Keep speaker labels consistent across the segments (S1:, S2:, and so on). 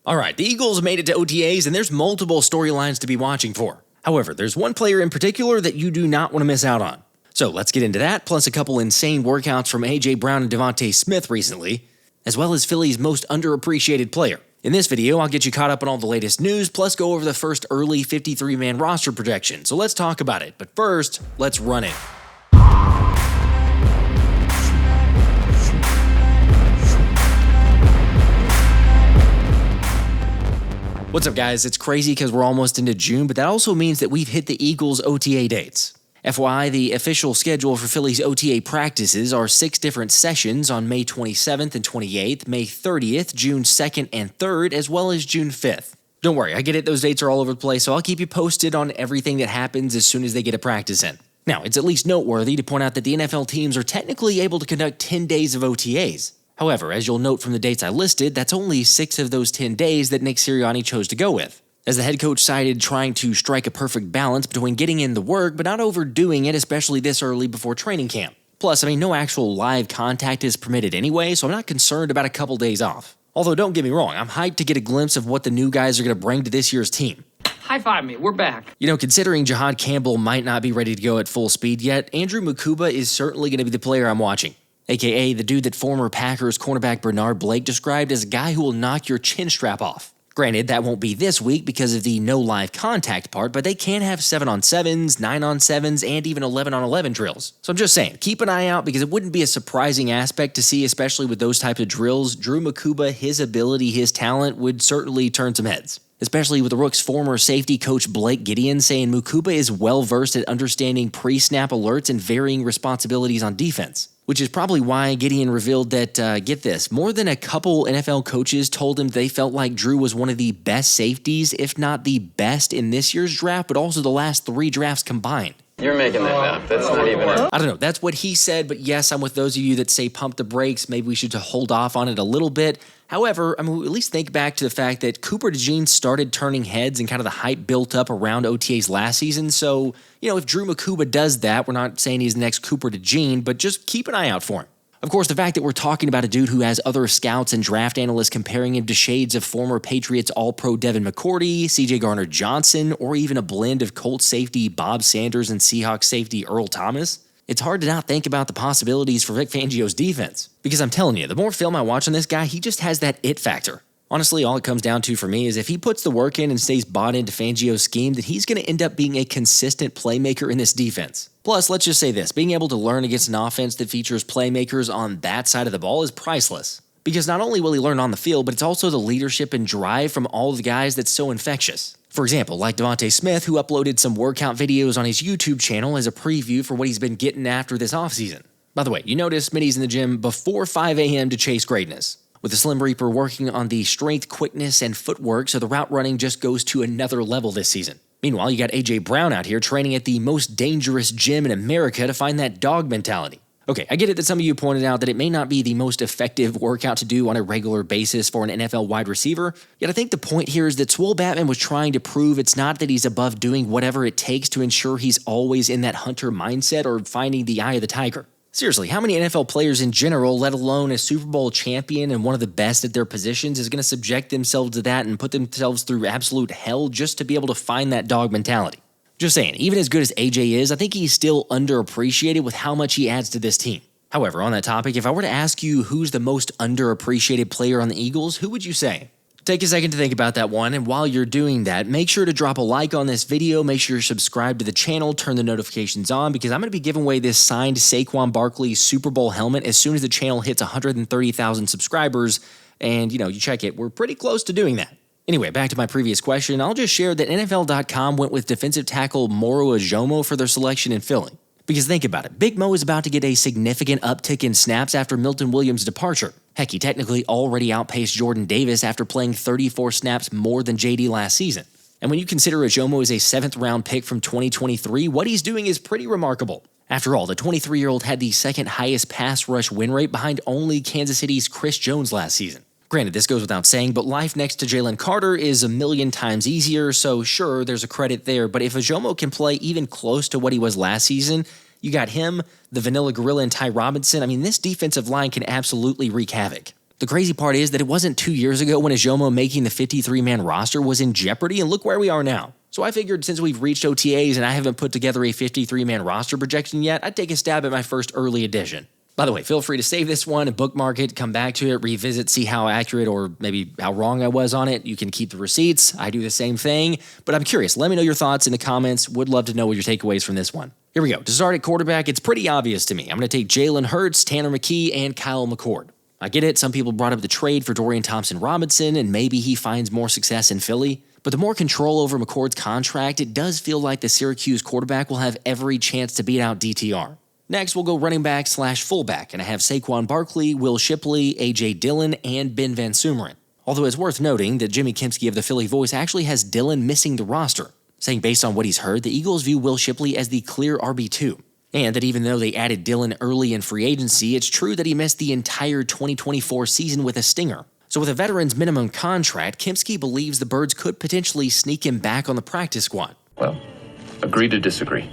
S1: Alright, the Eagles made it to OTAs and there's multiple storylines to be watching for. However, there's one player in particular that you do not want to miss out on. So let's get into that, plus a couple insane workouts from Brown and DeVonta Smith recently, as well as Philly's most underappreciated player. In this video, I'll get you caught up on all the latest news, plus go over the first early 53-man roster projection. So let's talk about it, but first, let's run it. What's up, guys? It's crazy because we're almost into June, but that also means that we've hit the Eagles' OTA dates. FYI, the official schedule for Philly's OTA practices are 6 different sessions on May 27th and 28th, May 30th, June 2nd and 3rd, as well as June 5th. Don't worry, I get it, those dates are all over the place, so I'll keep you posted on everything that happens as soon as they get a practice in. Now, it's at least noteworthy to point out that the NFL teams are technically able to conduct 10 days of OTAs. However, as you'll note from the dates I listed, that's only 6 of those 10 days that Nick Sirianni chose to go with, as the head coach cited trying to strike a perfect balance between getting in the work but not overdoing it, especially this early before training camp. Plus, no actual live contact is permitted anyway, so I'm not concerned about a couple days off. Although don't get me wrong, I'm hyped to get a glimpse of what the new guys are going to bring to this year's team.
S2: High five me, we're back.
S1: Considering Jihaad Campbell might not be ready to go at full speed yet, Andrew Mukuba is certainly going to be the player I'm watching. AKA the dude that former Packers cornerback Bernard Blake described as a guy who will knock your chin strap off. Granted, that won't be this week because of the no live contact part, but they can have 7-on-7s, 9-on-7s, and even 11-on-11 drills. So I'm just saying, keep an eye out because it wouldn't be a surprising aspect to see, especially with those types of drills. Drew Mukuba, his ability, his talent would certainly turn some heads. Especially with the Rook's former safety coach Blake Gideon saying Mukuba is well-versed at understanding pre-snap alerts and varying responsibilities on defense. Which is probably why Gideon revealed that, get this, more than a couple NFL coaches told him they felt like Drew was one of the best safeties, if not the best in this year's draft, but also the last 3 drafts combined.
S3: You're making that up. That's not even it.
S1: I don't know. That's what he said, but yes, I'm with those of you that say pump the brakes. Maybe we should hold off on it a little bit. However, at least think back to the fact that Cooper DeJean started turning heads and kind of the hype built up around OTAs last season. So, if Drew Mukuba does that, we're not saying he's the next Cooper DeJean, but just keep an eye out for him. Of course, the fact that we're talking about a dude who has other scouts and draft analysts comparing him to shades of former Patriots All Pro Devin McCourty, CJ Gardner-Johnson, or even a blend of Colts safety Bob Sanders and Seahawks safety Earl Thomas, it's hard to not think about the possibilities for Vic Fangio's defense. Because I'm telling you, the more film I watch on this guy, he just has that it factor. Honestly, all it comes down to for me is if he puts the work in and stays bought into Fangio's scheme, then he's going to end up being a consistent playmaker in this defense. Plus, let's just say this, being able to learn against an offense that features playmakers on that side of the ball is priceless. Because not only will he learn on the field, but it's also the leadership and drive from all the guys that's so infectious. For example, like DeVonta Smith, who uploaded some workout videos on his YouTube channel as a preview for what he's been getting after this offseason. By the way, you notice Smitty's in the gym before 5 a.m. to chase greatness, with the Slim Reaper working on the strength, quickness, and footwork, so the route running just goes to another level this season. Meanwhile, you got Brown out here training at the most dangerous gym in America to find that dog mentality. Okay, I get it that some of you pointed out that it may not be the most effective workout to do on a regular basis for an NFL wide receiver, yet I think the point here is that Swole Batman was trying to prove it's not that he's above doing whatever it takes to ensure he's always in that hunter mindset or finding the eye of the tiger. Seriously, how many NFL players in general, let alone a Super Bowl champion and one of the best at their positions, is going to subject themselves to that and put themselves through absolute hell just to be able to find that dog mentality? Just saying, even as good as AJ is, I think he's still underappreciated with how much he adds to this team. However, on that topic, if I were to ask you who's the most underappreciated player on the Eagles, who would you say? Take a second to think about that one, and while you're doing that, make sure to drop a like on this video, make sure you're subscribed to the channel, turn the notifications on, because I'm going to be giving away this signed Saquon Barkley Super Bowl helmet as soon as the channel hits 130,000 subscribers, and you check it, we're pretty close to doing that. Anyway, back to my previous question, I'll just share that NFL.com went with defensive tackle Moro Ojomo for their selection in Philly. Because think about it, Big Mo is about to get a significant uptick in snaps after Milton Williams' departure. Heck, he technically already outpaced Jordan Davis after playing 34 snaps more than JD last season. And when you consider Ojomo as a 7th-round pick from 2023, what he's doing is pretty remarkable. After all, the 23-year-old had the second highest pass rush win rate behind only Kansas City's Chris Jones last season. Granted, this goes without saying, but life next to Jalen Carter is a million times easier, so sure, there's a credit there, but if Ojomo can play even close to what he was last season, you got him, the Vanilla Gorilla, and Ty Robinson. This defensive line can absolutely wreak havoc. The crazy part is that it wasn't 2 years ago when Ojomo making the 53-man roster was in jeopardy, and look where we are now. So I figured since we've reached OTAs and I haven't put together a 53-man roster projection yet, I'd take a stab at my first early edition. By the way, feel free to save this one and bookmark it, come back to it, revisit, see how accurate or maybe how wrong I was on it. You can keep the receipts. I do the same thing. But I'm curious. Let me know your thoughts in the comments. Would love to know what your takeaways from this one. Here we go. To start at quarterback, it's pretty obvious to me. I'm going to take Jalen Hurts, Tanner McKee, and Kyle McCord. I get it. Some people brought up the trade for Dorian Thompson-Robinson, and maybe he finds more success in Philly. But the more control over McCord's contract, it does feel like the Syracuse quarterback will have every chance to beat out DTR. Next, we'll go running back / fullback, and I have Saquon Barkley, Will Shipley, A.J. Dillon, and Ben Van Sumeren. Although it's worth noting that Jimmy Kempski of the Philly Voice actually has Dillon missing the roster, saying based on what he's heard, the Eagles view Will Shipley as the clear RB2. And that even though they added Dillon early in free agency, it's true that he missed the entire 2024 season with a stinger. So with a veteran's minimum contract, Kempski believes the Birds could potentially sneak him back on the practice squad.
S3: Well, agree to disagree.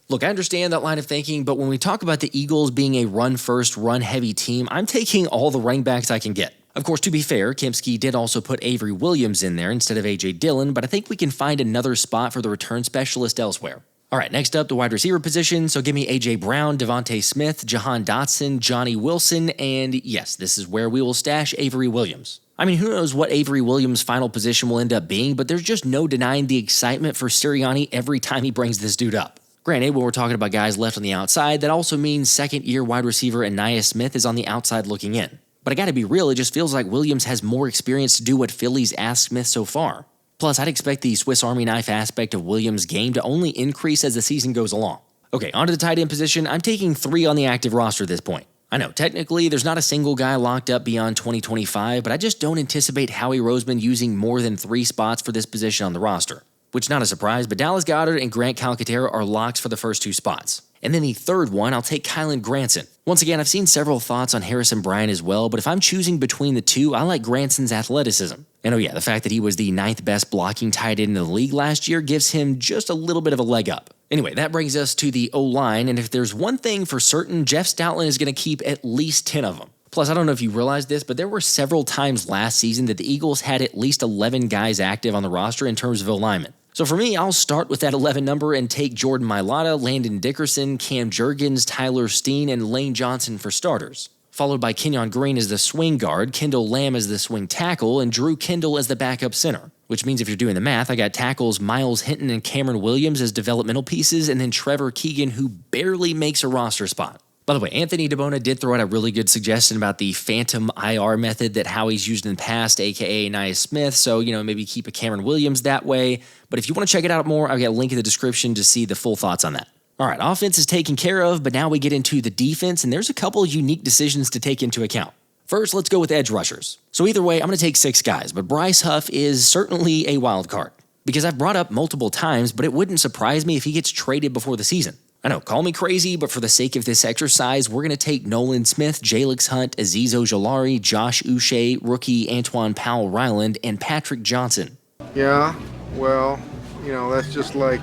S1: Look, I understand that line of thinking, but when we talk about the Eagles being a run-first, run-heavy team, I'm taking all the running backs I can get. Of course, to be fair, Kempski did also put Avery Williams in there instead of A.J. Dillon, but I think we can find another spot for the return specialist elsewhere. All right, next up, the wide receiver position, so give me A.J. Brown, DeVonta Smith, Jahan Dotson, Johnny Wilson, and yes, this is where we will stash Avery Williams. I mean, who knows what Avery Williams' final position will end up being, but there's just no denying the excitement for Sirianni every time he brings this dude up. Granted, when we're talking about guys left on the outside, that also means second-year wide receiver Ainias Smith is on the outside looking in. But I gotta be real, it just feels like Williams has more experience to do what Philly's asked Smith so far. Plus, I'd expect the Swiss Army knife aspect of Williams' game to only increase as the season goes along. Okay, onto the tight end position, I'm taking 3 on the active roster at this point. I know, technically, there's not a single guy locked up beyond 2025, but I just don't anticipate Howie Roseman using more than 3 spots for this position on the roster. Which, not a surprise, but Dallas Goedert and Grant Calcaterra are locks for the first 2 spots. And then the third one, I'll take Kylan Granson. Once again, I've seen several thoughts on Harrison Bryant as well, but if I'm choosing between the two, I like Granson's athleticism. And oh yeah, the fact that he was the 9th best blocking tight end in the league last year gives him just a little bit of a leg up. Anyway, that brings us to the O-line, and if there's one thing for certain, Jeff Stoutland is going to keep at least 10 of them. Plus, I don't know if you realize this, but there were several times last season that the Eagles had at least 11 guys active on the roster in terms of O-linemen. So for me, I'll start with that 11 number and take Jordan Mailata, Landon Dickerson, Cam Jurgens, Tyler Steen, and Lane Johnson for starters. Followed by Kenyon Green as the swing guard, Kendall Lamb as the swing tackle, and Drew Kendall as the backup center. Which means if you're doing the math, I got tackles Miles Hinton and Cameron Williams as developmental pieces, and then Trevor Keegan, who barely makes a roster spot. By the way, Anthony DeBona did throw out a really good suggestion about the phantom IR method that Howie's used in the past, aka Ainias Smith, so, maybe keep a Cameron Williams that way. But if you want to check it out more, I've got a link in the description to see the full thoughts on that. All right, offense is taken care of, but now we get into the defense, and there's a couple unique decisions to take into account. First, let's go with edge rushers. So either way, I'm going to take 6 guys, but Bryce Huff is certainly a wild card. Because I've brought up multiple times, but it wouldn't surprise me if he gets traded before the season. I know, call me crazy, but for the sake of this exercise, we're going to take Nolan Smith, Jalix Hunt, Azeez Ojulari, Josh Uche, rookie Antoine Powell-Ryland, and Patrick Johnson.
S4: Yeah, well, that's just like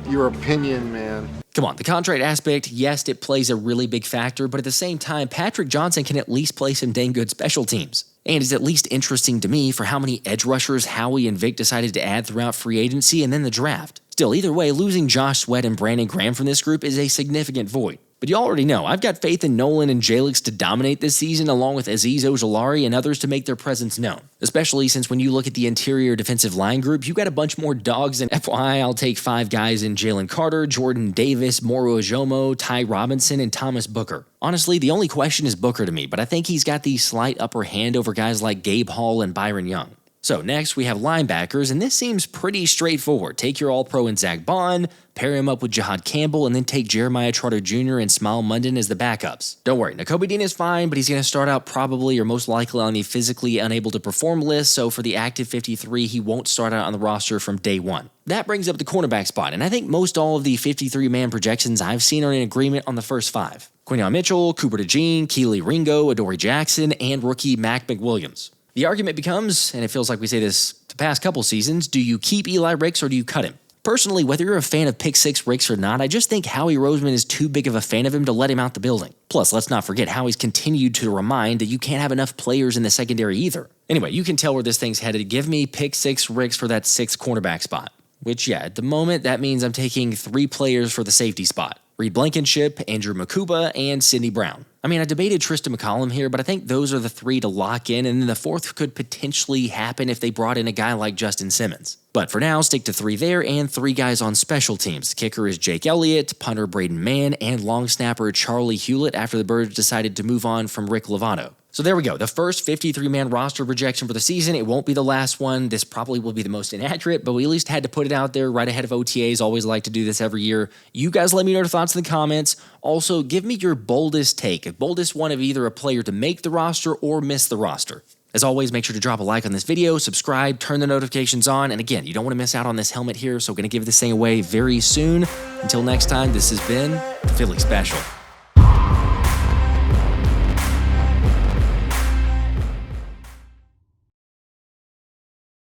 S4: your opinion, man.
S1: Come on, the contract aspect, yes, it plays a really big factor, but at the same time, Patrick Johnson can at least play some dang good special teams. And it's at least interesting to me for how many edge rushers Howie and Vic decided to add throughout free agency and then the draft. Still, either way, losing Josh Sweat and Brandon Graham from this group is a significant void. But you already know, I've got faith in Nolan and Jalix to dominate this season, along with Azeez Ojulari and others to make their presence known. Especially since when you look at the interior defensive line group, you've got a bunch more dogs, and FYI, I'll take 5 guys in Jalen Carter, Jordan Davis, Moro Ojomo, Ty Robinson, and Thomas Booker. Honestly, the only question is Booker to me, but I think he's got the slight upper hand over guys like Gabe Hall and Byron Young. So next, we have linebackers, and this seems pretty straightforward. Take your All-Pro and Zach Bond, pair him up with Jihaad Campbell, and then take Jeremiah Trotter Jr. and Smael Mondon as the backups. Don't worry, Nakobe Dean is fine, but he's going to start out probably or most likely on the physically unable to perform list, so for the active 53, he won't start out on the roster from day one. That brings up the cornerback spot, and I think most all of the 53-man projections I've seen are in agreement on the first 5. Quinyon Mitchell, Cooper DeJean, Keely Ringo, Adoree Jackson, and rookie Mac McWilliams. The argument becomes, and it feels like we say this the past couple seasons, do you keep Eli Ricks or do you cut him? Personally, whether you're a fan of Pick 6 Ricks or not, I just think Howie Roseman is too big of a fan of him to let him out the building. Plus, let's not forget Howie's continued to remind that you can't have enough players in the secondary either. Anyway, you can tell where this thing's headed. Give me Pick 6 Ricks for that 6th cornerback spot. Which, yeah, at the moment, that means I'm taking 3 players for the safety spot. Reed Blankenship, Andrew Mukuba, and Sidney Brown. I mean, I debated Tristan McCollum here, but I think those are the 3 to lock in, and then the 4th could potentially happen if they brought in a guy like Justin Simmons. But for now, stick to 3 there and 3 guys on special teams. Kicker is Jake Elliott, punter Braden Mann, and long snapper Charlie Hewlett after the Birds decided to move on from Rick Lovato. So there we go, the first 53-man roster projection for the season. It won't be the last one. This probably will be the most inaccurate, but we at least had to put it out there right ahead of OTAs. Always like to do this every year. You guys let me know your thoughts in the comments. Also, give me your boldest take, a boldest one of either a player to make the roster or miss the roster. As always, make sure to drop a like on this video, subscribe, turn the notifications on, and again, you don't want to miss out on this helmet here, so we're going to give this thing away very soon. Until next time, this has been the Philly Special.